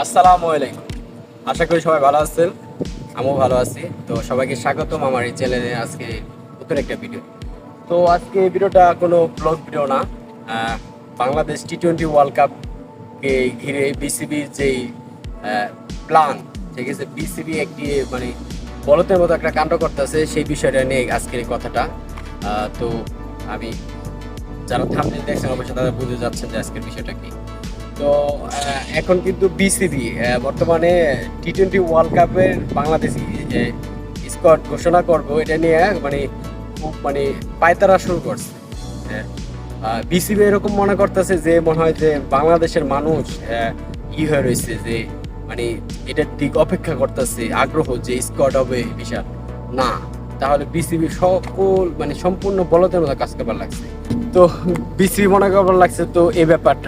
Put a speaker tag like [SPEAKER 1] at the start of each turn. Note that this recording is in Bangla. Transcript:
[SPEAKER 1] আসসালামু আলাইকুম। আশা করি সবাই ভালো আছেন। আমিও ভালো আছি। তো সবাইকে স্বাগতম আমার এই চ্যানেলে আজকে নতুন একটা ভিডিও। তো আজকে এই ভিডিওটা কোনো ব্লগ ভিডিও না। আহ, বাংলাদেশ টি-20 ওয়ার্ল্ড কাপকে ঘিরে বিসিবির যেই প্ল্যান, ঠিক আছে, বিসিবি একটি মানে বলতের মতো একটা কাণ্ড করতেছে, সেই বিষয়টা নিয়ে আজকের এই কথাটা। তো আমি যারা থাম্বনেল দেখছেন অবশ্যই তারা বুঝে যাচ্ছেন যে আজকের বিষয়টা কি। তো এখন কিন্তু বিসিবি বর্তমানে টি-20 ওয়ার্ল্ড কাপের বাংলাদেশ স্কোয়াড ঘোষণা করবো এটা নিয়ে মানে খুব মানে পায়তারা শুরু করছে। বিসিবি এরকম মনে করতেছে যে মনে হয় যে বাংলাদেশের মানুষ হয়ে রয়েছে, যে মানে এটার দিক অপেক্ষা করতেছে আগ্রহ যে স্কোয়াড হবে বিশাল। না, তাহলে বিসিবি সকল মানে সম্পূর্ণ বলদের মতো কাজ করবার লাগছে। তো বিসিবি মনে করবার লাগছে তো এই ব্যাপারটা